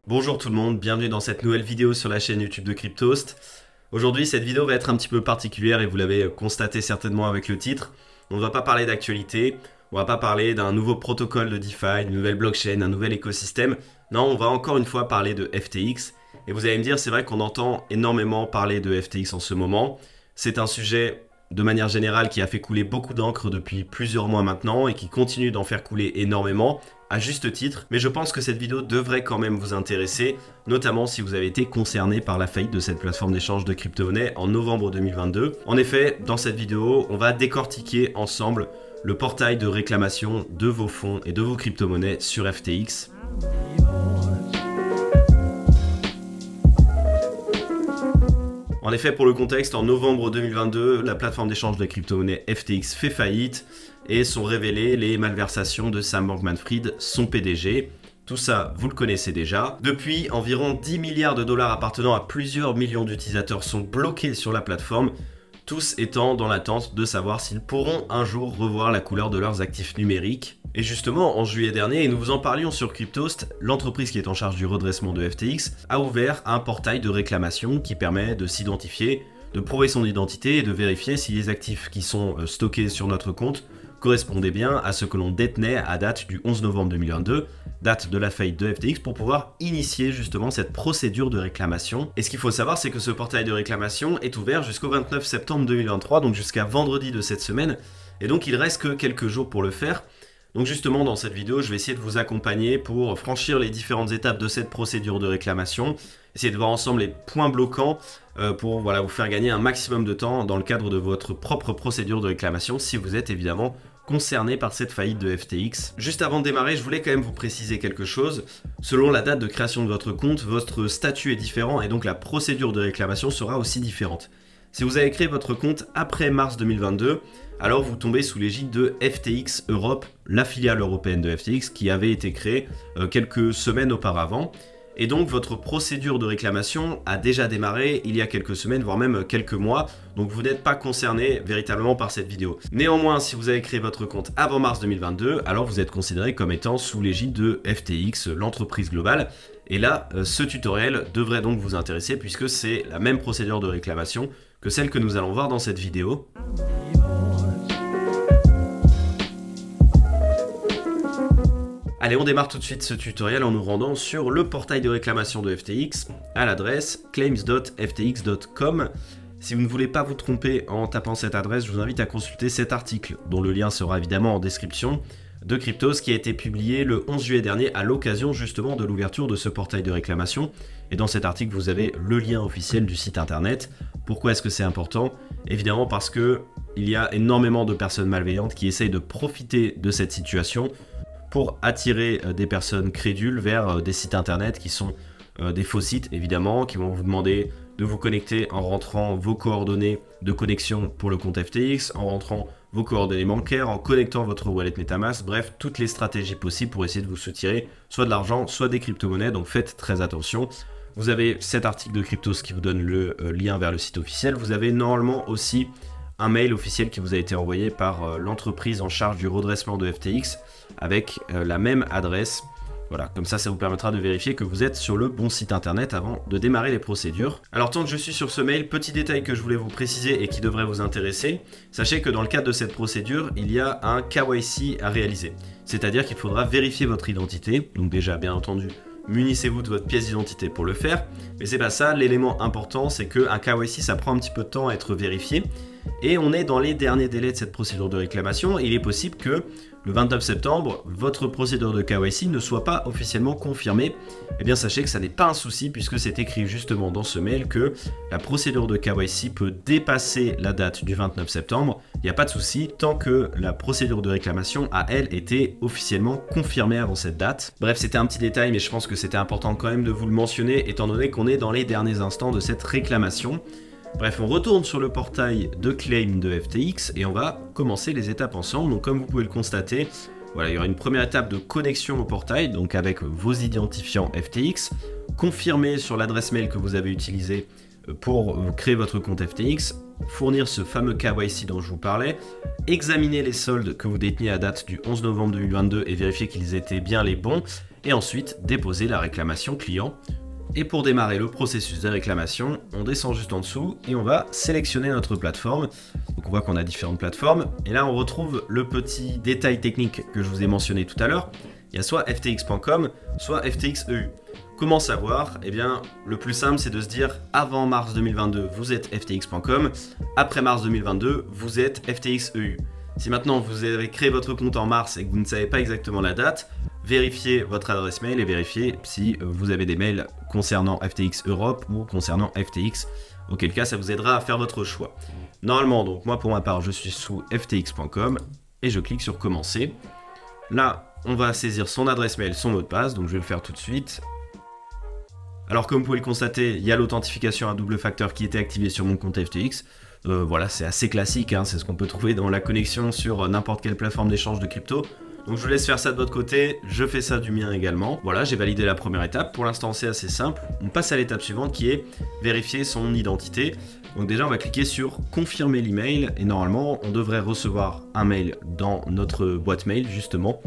Bonjour tout le monde, bienvenue dans cette nouvelle vidéo sur la chaîne YouTube de Cryptost. Aujourd'hui, cette vidéo va être un petit peu particulière et vous l'avez constaté certainement avec le titre. On ne va pas parler d'actualité, on ne va pas parler d'un nouveau protocole de DeFi, d'une nouvelle blockchain, un nouvel écosystème. Non, on va encore une fois parler de FTX. Et vous allez me dire, c'est vrai qu'on entend énormément parler de FTX en ce moment. C'est un sujet de manière générale qui a fait couler beaucoup d'encre depuis plusieurs mois maintenant et qui continue d'en faire couler énormément, à juste titre, mais je pense que cette vidéo devrait quand même vous intéresser, notamment si vous avez été concerné par la faillite de cette plateforme d'échange de crypto-monnaies en novembre 2022. En effet, dans cette vidéo, on va décortiquer ensemble le portail de réclamation de vos fonds et de vos crypto-monnaies sur FTX. En effet, pour le contexte, en novembre 2022, la plateforme d'échange de crypto-monnaies FTX fait faillite et sont révélées les malversations de Sam Bankman-Fried, son PDG. Tout ça, vous le connaissez déjà. Depuis, environ 10 milliards de dollars appartenant à plusieurs millions d'utilisateurs sont bloqués sur la plateforme, tous étant dans l'attente de savoir s'ils pourront un jour revoir la couleur de leurs actifs numériques. Et justement, en juillet dernier, et nous vous en parlions sur Cryptost, l'entreprise qui est en charge du redressement de FTX a ouvert un portail de réclamation qui permet de s'identifier, de prouver son identité et de vérifier si les actifs qui sont stockés sur notre compte correspondaient bien à ce que l'on détenait à date du 11 novembre 2022, date de la faillite de FTX, pour pouvoir initier justement cette procédure de réclamation. Et ce qu'il faut savoir, c'est que ce portail de réclamation est ouvert jusqu'au 29 septembre 2023, donc jusqu'à vendredi de cette semaine, et donc il reste que quelques jours pour le faire. Donc justement, dans cette vidéo, je vais essayer de vous accompagner pour franchir les différentes étapes de cette procédure de réclamation, essayer de voir ensemble les points bloquants pour vous faire gagner un maximum de temps dans le cadre de votre propre procédure de réclamation si vous êtes évidemment concerné par cette faillite de FTX. Juste avant de démarrer, je voulais quand même vous préciser quelque chose. Selon la date de création de votre compte, votre statut est différent et donc la procédure de réclamation sera aussi différente. Si vous avez créé votre compte après mars 2022, alors vous tombez sous l'égide de FTX Europe, la filiale européenne de FTX qui avait été créée quelques semaines auparavant. Et donc votre procédure de réclamation a déjà démarré il y a quelques semaines, voire même quelques mois, donc vous n'êtes pas concerné véritablement par cette vidéo. Néanmoins, si vous avez créé votre compte avant mars 2022, alors vous êtes considéré comme étant sous l'égide de FTX, l'entreprise globale. Et là, ce tutoriel devrait donc vous intéresser puisque c'est la même procédure de réclamation que celle que nous allons voir dans cette vidéo. Allez, on démarre tout de suite ce tutoriel en nous rendant sur le portail de réclamation de FTX à l'adresse claims.ftx.com. Si vous ne voulez pas vous tromper en tapant cette adresse, je vous invite à consulter cet article, dont le lien sera évidemment en description, de Cryptos qui a été publié le 11 juillet dernier à l'occasion justement de l'ouverture de ce portail de réclamation. Et dans cet article, vous avez le lien officiel du site internet. Pourquoi est-ce que c'est important? Évidemment parce que il y a énormément de personnes malveillantes qui essayent de profiter de cette situation pour attirer des personnes crédules vers des sites internet qui sont des faux sites évidemment, qui vont vous demander de vous connecter en rentrant vos coordonnées de connexion pour le compte FTX, en rentrant vos coordonnées bancaires, en connectant votre wallet MetaMask, bref, toutes les stratégies possibles pour essayer de vous soutirer soit de l'argent, soit des crypto-monnaies, donc faites très attention. Vous avez cet article de Cryptos qui vous donne le lien vers le site officiel, vous avez normalement aussi un mail officiel qui vous a été envoyé par l'entreprise en charge du redressement de FTX avec la même adresse. Voilà, comme ça vous permettra de vérifier que vous êtes sur le bon site internet avant de démarrer les procédures. Alors tant que je suis sur ce mail, petit détail que je voulais vous préciser et qui devrait vous intéresser, sachez que dans le cadre de cette procédure, il y a un KYC à réaliser. C'est-à-dire qu'il faudra vérifier votre identité, donc déjà bien entendu, munissez-vous de votre pièce d'identité pour le faire, mais c'est pas ça, l'élément important c'est qu'un KYC ça prend un petit peu de temps à être vérifié, et on est dans les derniers délais de cette procédure de réclamation, et il est possible que le 29 septembre, votre procédure de KYC ne soit pas officiellement confirmée. Eh bien sachez que ça n'est pas un souci puisque c'est écrit justement dans ce mail que la procédure de KYC peut dépasser la date du 29 septembre. Il n'y a pas de souci tant que la procédure de réclamation a elle été officiellement confirmée avant cette date. Bref, c'était un petit détail mais je pense que c'était important quand même de vous le mentionner étant donné qu'on est dans les derniers instants de cette réclamation. Bref, on retourne sur le portail de claim de FTX et on va commencer les étapes ensemble. Donc comme vous pouvez le constater, voilà, il y aura une première étape de connexion au portail, donc avec vos identifiants FTX, confirmer sur l'adresse mail que vous avez utilisée pour créer votre compte FTX, fournir ce fameux KYC dont je vous parlais, examiner les soldes que vous déteniez à date du 11 novembre 2022 et vérifier qu'ils étaient bien les bons, et ensuite déposer la réclamation client. Et pour démarrer le processus de réclamation, on descend juste en dessous et on va sélectionner notre plateforme. Donc on voit qu'on a différentes plateformes et là on retrouve le petit détail technique que je vous ai mentionné tout à l'heure. Il y a soit ftx.com, soit ftx EU. Comment savoir? Eh bien, le plus simple, c'est de se dire avant mars 2022, vous êtes ftx.com, après mars 2022, vous êtes ftx EU. Si maintenant vous avez créé votre compte en mars et que vous ne savez pas exactement la date, vérifiez votre adresse mail et vérifiez si vous avez des mails concernant FTX Europe ou concernant FTX, auquel cas ça vous aidera à faire votre choix. Normalement, donc moi pour ma part, je suis sous ftx.com et je clique sur commencer. Là, on va saisir son adresse mail, son mot de passe, donc je vais le faire tout de suite. Alors comme vous pouvez le constater, il y a l'authentification à double facteur qui était activée sur mon compte FTX. Voilà, c'est assez classique, hein, c'est ce qu'on peut trouver dans la connexion sur n'importe quelle plateforme d'échange de crypto. Donc je vous laisse faire ça de votre côté, je fais ça du mien également. Voilà, j'ai validé la première étape, pour l'instant c'est assez simple. On passe à l'étape suivante qui est vérifier son identité. Donc déjà on va cliquer sur confirmer l'email et normalement on devrait recevoir un mail dans notre boîte mail justement,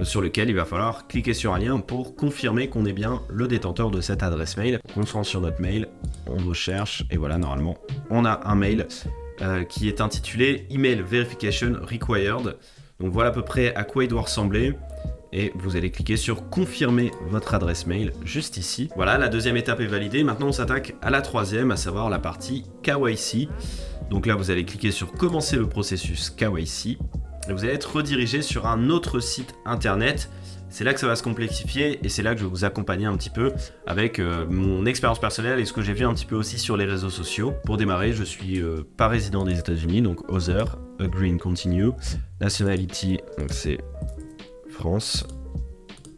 sur lequel il va falloir cliquer sur un lien pour confirmer qu'on est bien le détenteur de cette adresse mail. On se rend sur notre mail, on recherche et voilà, normalement on a un mail qui est intitulé Email Verification Required. Donc voilà à peu près à quoi il doit ressembler et vous allez cliquer sur confirmer votre adresse mail juste ici. Voilà, la deuxième étape est validée. Maintenant on s'attaque à la troisième, à savoir la partie KYC. Donc là vous allez cliquer sur commencer le processus KYC et vous allez être redirigé sur un autre site internet. C'est là que ça va se complexifier et c'est là que je vais vous accompagner un petit peu avec mon expérience personnelle et ce que j'ai vu un petit peu aussi sur les réseaux sociaux. Pour démarrer, je suis pas résident des États-Unis, donc Other, Agree and Continue. Nationality, donc c'est France.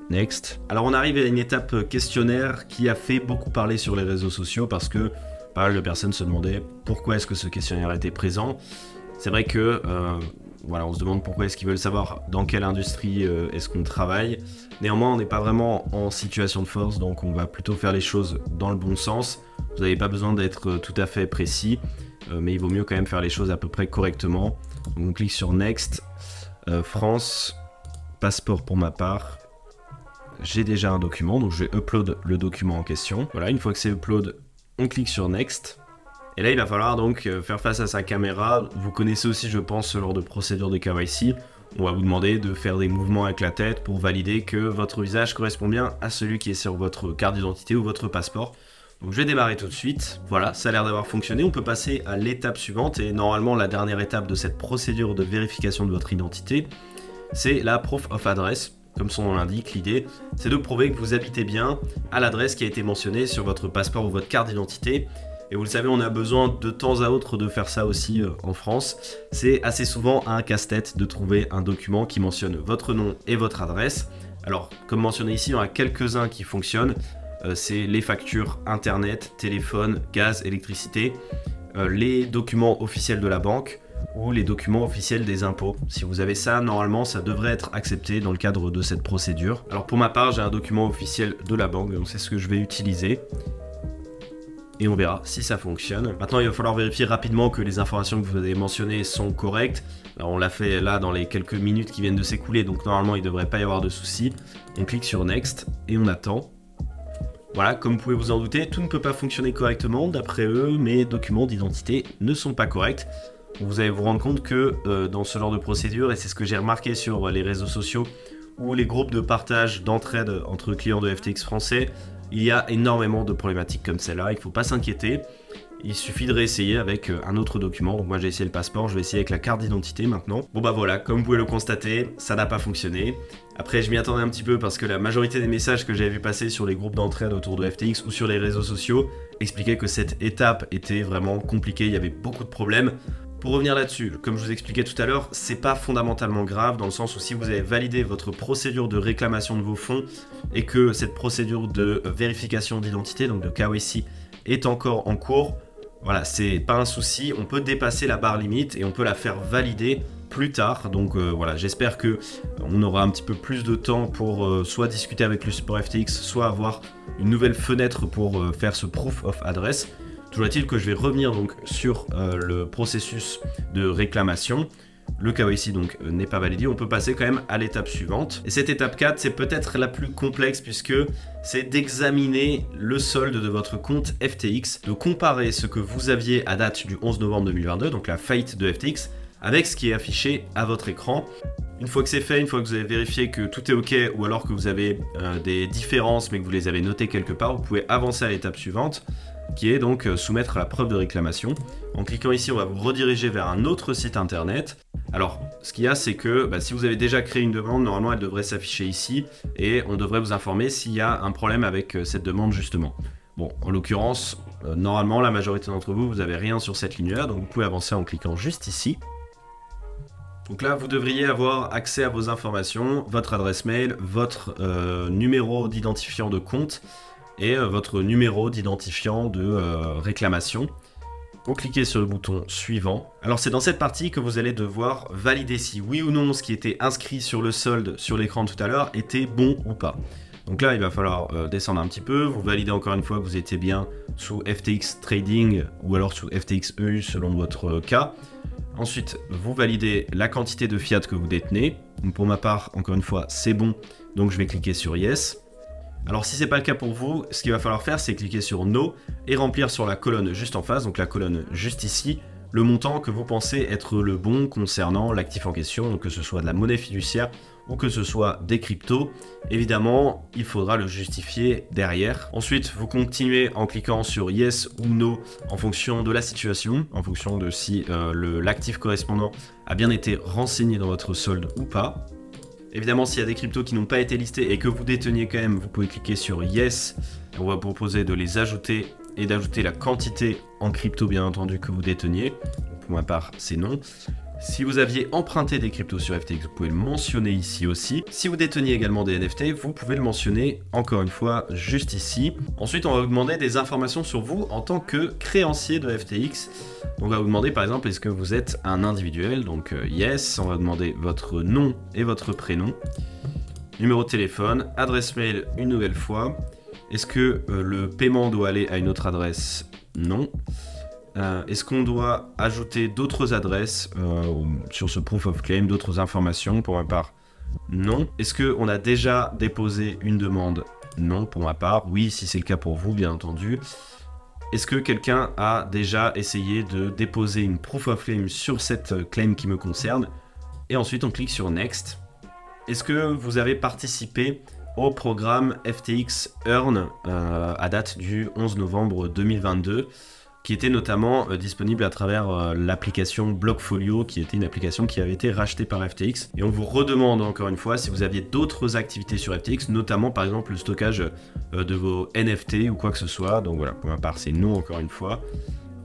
Next. Alors on arrive à une étape questionnaire qui a fait beaucoup parler sur les réseaux sociaux parce que pas mal de personnes se demandaient pourquoi est-ce que ce questionnaire était présent. C'est vrai que voilà, on se demande pourquoi est-ce qu'ils veulent savoir dans quelle industrie est-ce qu'on travaille. Néanmoins, on n'est pas vraiment en situation de force, donc on va plutôt faire les choses dans le bon sens. Vous n'avez pas besoin d'être tout à fait précis, mais il vaut mieux quand même faire les choses à peu près correctement. Donc on clique sur Next, France, passeport pour ma part. J'ai déjà un document, donc je vais upload le document en question. Voilà, une fois que c'est upload, on clique sur Next. Et là, il va falloir donc faire face à sa caméra. Vous connaissez aussi, je pense, ce genre de procédure de KYC. On va vous demander de faire des mouvements avec la tête pour valider que votre visage correspond bien à celui qui est sur votre carte d'identité ou votre passeport. Donc je vais démarrer tout de suite. Voilà, ça a l'air d'avoir fonctionné. On peut passer à l'étape suivante. Et normalement, la dernière étape de cette procédure de vérification de votre identité, c'est la Proof of Address. Comme son nom l'indique, l'idée, c'est de prouver que vous habitez bien à l'adresse qui a été mentionnée sur votre passeport ou votre carte d'identité. Et vous le savez, on a besoin de temps à autre de faire ça aussi en France. C'est assez souvent un casse-tête de trouver un document qui mentionne votre nom et votre adresse. Alors, comme mentionné ici, il y en a quelques-uns qui fonctionnent. C'est les factures internet, téléphone, gaz, électricité, les documents officiels de la banque ou les documents officiels des impôts. Si vous avez ça, normalement, ça devrait être accepté dans le cadre de cette procédure. Alors pour ma part, j'ai un document officiel de la banque, donc c'est ce que je vais utiliser. Et on verra si ça fonctionne. Maintenant, il va falloir vérifier rapidement que les informations que vous avez mentionnées sont correctes. Alors, on l'a fait là dans les quelques minutes qui viennent de s'écouler, donc normalement, il ne devrait pas y avoir de soucis. On clique sur Next et on attend. Voilà, comme vous pouvez vous en douter, tout ne peut pas fonctionner correctement. D'après eux, mes documents d'identité ne sont pas corrects. Vous allez vous rendre compte que dans ce genre de procédure, et c'est ce que j'ai remarqué sur les réseaux sociaux ou les groupes de partage d'entraide entre clients de FTX français, il y a énormément de problématiques comme celle-là, il ne faut pas s'inquiéter. Il suffit de réessayer avec un autre document. Donc moi j'ai essayé le passeport, je vais essayer avec la carte d'identité maintenant. Bon bah voilà, comme vous pouvez le constater, ça n'a pas fonctionné. Après je m'y attendais un petit peu parce que la majorité des messages que j'avais vu passer sur les groupes d'entraide autour de FTX ou sur les réseaux sociaux expliquaient que cette étape était vraiment compliquée, il y avait beaucoup de problèmes. Pour revenir là-dessus, comme je vous expliquais tout à l'heure, c'est pas fondamentalement grave dans le sens où si vous avez validé votre procédure de réclamation de vos fonds et que cette procédure de vérification d'identité, donc de KYC, est encore en cours, voilà, c'est pas un souci, on peut dépasser la barre limite et on peut la faire valider plus tard. Donc voilà, j'espère que on aura un petit peu plus de temps pour soit discuter avec le support FTX, soit avoir une nouvelle fenêtre pour faire ce proof of address. Toujours est-il que je vais revenir donc sur le processus de réclamation. Le KYC donc n'est pas validé, on peut passer quand même à l'étape suivante. Et cette étape 4, c'est peut-être la plus complexe puisque c'est d'examiner le solde de votre compte FTX, de comparer ce que vous aviez à date du 11 novembre 2022, donc la faillite de FTX, avec ce qui est affiché à votre écran. Une fois que c'est fait, une fois que vous avez vérifié que tout est OK ou alors que vous avez des différences mais que vous les avez notées quelque part, vous pouvez avancer à l'étape suivante qui est donc soumettre la preuve de réclamation. En cliquant ici, on va vous rediriger vers un autre site internet. Alors, ce qu'il y a, c'est que si vous avez déjà créé une demande, normalement elle devrait s'afficher ici et on devrait vous informer s'il y a un problème avec cette demande justement. Bon, en l'occurrence, normalement la majorité d'entre vous, vous n'avez rien sur cette ligne-là, donc vous pouvez avancer en cliquant juste ici. Donc là, vous devriez avoir accès à vos informations, votre adresse mail, votre numéro d'identifiant de compte et votre numéro d'identifiant de réclamation. Vous cliquez sur le bouton suivant. Alors c'est dans cette partie que vous allez devoir valider si oui ou non ce qui était inscrit sur le solde sur l'écran tout à l'heure était bon ou pas. Donc là, il va falloir descendre un petit peu, vous validez encore une fois que vous étiez bien sous FTX Trading ou alors sous FTX EU selon votre cas. Ensuite, vous validez la quantité de fiat que vous détenez. Donc pour ma part, encore une fois, c'est bon, donc je vais cliquer sur Yes. Alors si ce n'est pas le cas pour vous, ce qu'il va falloir faire, c'est cliquer sur No et remplir sur la colonne juste en face, donc la colonne juste ici, le montant que vous pensez être le bon concernant l'actif en question, donc que ce soit de la monnaie fiduciaire ou que ce soit des cryptos. Évidemment, il faudra le justifier derrière. Ensuite, vous continuez en cliquant sur Yes ou No en fonction de la situation, en fonction de si l'actif correspondant a bien été renseigné dans votre solde ou pas. Évidemment, s'il y a des cryptos qui n'ont pas été listés et que vous déteniez quand même, vous pouvez cliquer sur Yes. On va vous proposer de les ajouter et d'ajouter la quantité en crypto bien entendu que vous déteniez. Pour ma part, c'est non. Si vous aviez emprunté des cryptos sur FTX, vous pouvez le mentionner ici aussi. Si vous déteniez également des NFT, vous pouvez le mentionner encore une fois juste ici. Ensuite, on va vous demander des informations sur vous en tant que créancier de FTX. Donc on va vous demander par exemple, est-ce que vous êtes un individuel? Donc yes, on va demander votre nom et votre prénom. Numéro de téléphone, adresse mail une nouvelle fois. Est-ce que le paiement doit aller à une autre adresse? Non. Est-ce qu'on doit ajouter d'autres adresses sur ce proof of claim, d'autres informations? Pour ma part, non. Est-ce qu'on a déjà déposé une demande? Non, pour ma part. Oui, si c'est le cas pour vous, bien entendu. Est-ce que quelqu'un a déjà essayé de déposer une proof of claim sur cette claim qui me concerne? Et ensuite, on clique sur Next. Est-ce que vous avez participé au programme FTX Earn à date du 11 novembre 2022 qui était notamment disponible à travers l'application Blockfolio, qui était une application qui avait été rachetée par FTX. Et on vous redemande encore une fois si vous aviez d'autres activités sur FTX, notamment par exemple le stockage de vos NFT ou quoi que ce soit. Donc voilà, pour ma part c'est non encore une fois.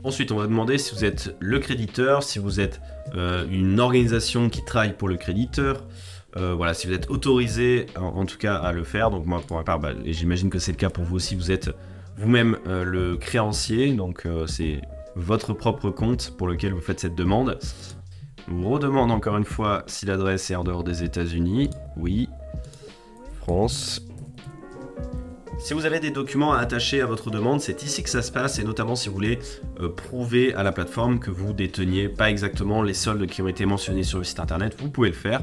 Ensuite, on va demander si vous êtes le créditeur, si vous êtes une organisation qui travaille pour le créditeur. Voilà, si vous êtes autorisé en tout cas à le faire. Donc moi pour ma part, et j'imagine que c'est le cas pour vous aussi, vous êtes vous-même le créancier, donc c'est votre propre compte pour lequel vous faites cette demande. On vous redemande encore une fois si l'adresse est en dehors des États-Unis. Oui. France. Si vous avez des documents à attacher à votre demande, c'est ici que ça se passe, et notamment si vous voulez prouver à la plateforme que vous déteniez pas exactement les soldes qui ont été mentionnés sur le site internet, vous pouvez le faire.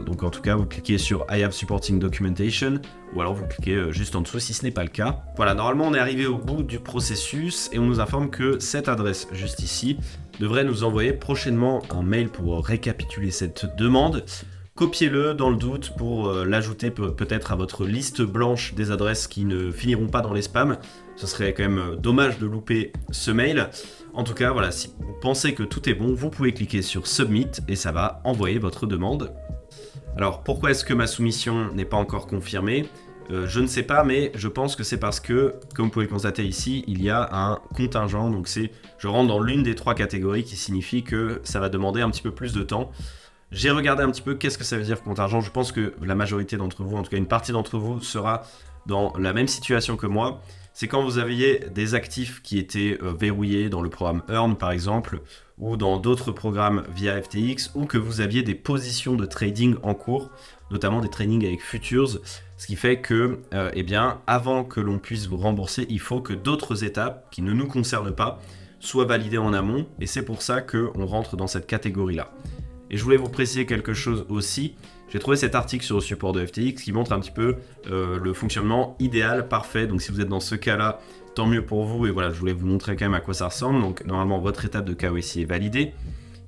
Donc en tout cas, vous cliquez sur I have supporting documentation, ou alors vous cliquez juste en dessous si ce n'est pas le cas. Voilà, normalement on est arrivé au bout du processus et on nous informe que cette adresse juste ici devrait nous envoyer prochainement un mail pour récapituler cette demande. Copiez-le dans le doute pour l'ajouter peut-être à votre liste blanche des adresses qui ne finiront pas dans les spams. Ce serait quand même dommage de louper ce mail. En tout cas, voilà, si vous pensez que tout est bon, vous pouvez cliquer sur Submit et ça va envoyer votre demande. Alors, pourquoi est-ce que ma soumission n'est pas encore confirmée? Je ne sais pas, mais je pense que c'est parce que, comme vous pouvez le constater ici, il y a un contingent. Donc je rentre dans l'une des 3 catégories qui signifie que ça va demander un petit peu plus de temps. J'ai regardé un petit peu qu'est-ce que ça veut dire contingent. Je pense que la majorité d'entre vous, en tout cas une partie d'entre vous, sera dans la même situation que moi. C'est quand vous aviez des actifs qui étaient verrouillés dans le programme Earn par exemple, ou dans d'autres programmes via FTX, ou que vous aviez des positions de trading en cours, notamment des tradings avec futures, ce qui fait que, eh bien, avant que l'on puisse vous rembourser, il faut que d'autres étapes qui ne nous concernent pas soient validées en amont, et c'est pour ça qu'on rentre dans cette catégorie-là. Et je voulais vous préciser quelque chose aussi. J'ai trouvé cet article sur le support de FTX qui montre un petit peu le fonctionnement idéal, parfait. Donc si vous êtes dans ce cas-là, tant mieux pour vous. Et voilà, je voulais vous montrer quand même à quoi ça ressemble. Donc normalement, votre étape de KYC est validée.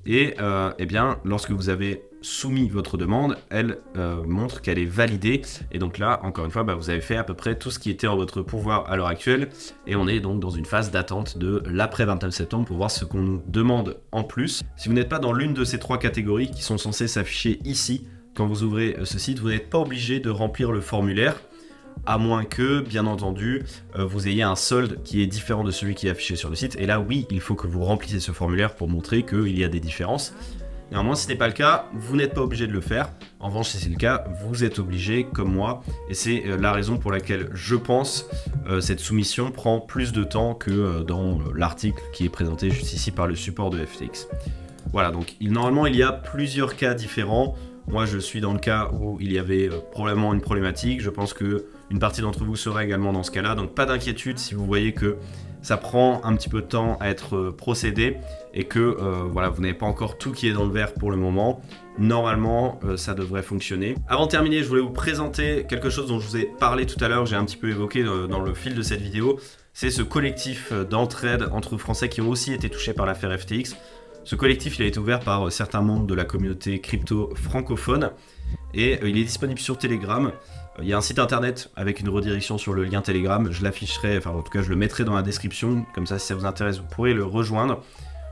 Et eh bien, lorsque vous avez soumis votre demande, elle montre qu'elle est validée. Et donc là, encore une fois, vous avez fait à peu près tout ce qui était en votre pouvoir à l'heure actuelle. Et on est donc dans une phase d'attente de l'après 29 septembre pour voir ce qu'on nous demande en plus. Si vous n'êtes pas dans l'une de ces 3 catégories qui sont censées s'afficher ici, quand vous ouvrez ce site, vous n'êtes pas obligé de remplir le formulaire, à moins que, bien entendu, vous ayez un solde qui est différent de celui qui est affiché sur le site. Et là, oui, il faut que vous remplissiez ce formulaire pour montrer qu'il y a des différences. Néanmoins, si ce n'est pas le cas, vous n'êtes pas obligé de le faire. En revanche, si c'est le cas, vous êtes obligé, comme moi. Et c'est la raison pour laquelle je pense cette soumission prend plus de temps que dans l'article qui est présenté juste ici par le support de FTX. Voilà, donc normalement, il y a plusieurs cas différents. Moi, je suis dans le cas où il y avait probablement une problématique. Je pense qu'une partie d'entre vous sera également dans ce cas-là. Donc, pas d'inquiétude si vous voyez que ça prend un petit peu de temps à être procédé et que voilà, vous n'avez pas encore tout qui est dans le vert pour le moment. Normalement, ça devrait fonctionner. Avant de terminer, je voulais vous présenter quelque chose dont je vous ai parlé tout à l'heure. J'ai un petit peu évoqué dans le fil de cette vidéo. C'est ce collectif d'entraide entre Français qui ont aussi été touchés par l'affaire FTX. Ce collectif, il a été ouvert par certains membres de la communauté crypto francophone et il est disponible sur Telegram. Il y a un site internet avec une redirection sur le lien Telegram. Je l'afficherai, enfin en tout cas je le mettrai dans la description. Comme ça, si ça vous intéresse, vous pourrez le rejoindre.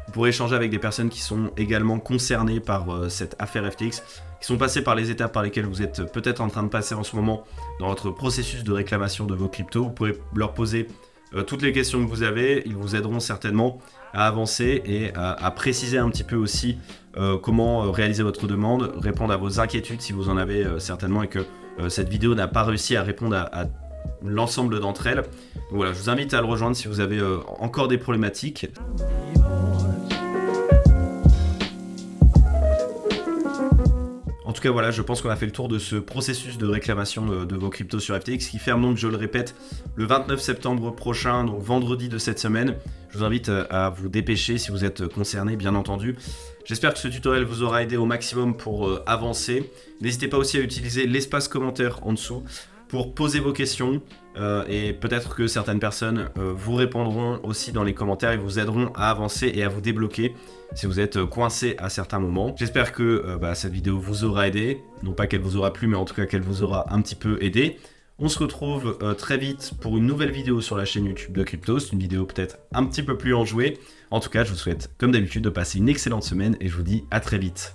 Vous pourrez échanger avec des personnes qui sont également concernées par cette affaire FTX, qui sont passées par les étapes par lesquelles vous êtes peut-être en train de passer en ce moment dans votre processus de réclamation de vos cryptos. Vous pourrez leur poser toutes les questions que vous avez. Ils vous aideront certainement à avancer et à préciser un petit peu aussi comment réaliser votre demande, répondre à vos inquiétudes si vous en avez certainement et que cette vidéo n'a pas réussi à répondre à l'ensemble d'entre elles. Donc voilà, je vous invite à le rejoindre si vous avez encore des problématiques. En tout cas, voilà, je pense qu'on a fait le tour de ce processus de réclamation de vos cryptos sur FTX qui ferme donc, je le répète, le 29 septembre prochain, donc vendredi de cette semaine. Je vous invite à vous dépêcher si vous êtes concerné, bien entendu. J'espère que ce tutoriel vous aura aidé au maximum pour avancer. N'hésitez pas aussi à utiliser l'espace commentaire en dessous pour poser vos questions et peut-être que certaines personnes vous répondront aussi dans les commentaires et vous aideront à avancer et à vous débloquer si vous êtes coincé à certains moments. J'espère que cette vidéo vous aura aidé, non pas qu'elle vous aura plu mais en tout cas qu'elle vous aura un petit peu aidé. On se retrouve très vite pour une nouvelle vidéo sur la chaîne YouTube de Cryptos, une vidéo peut-être un petit peu plus enjouée. En tout cas, je vous souhaite comme d'habitude de passer une excellente semaine et je vous dis à très vite.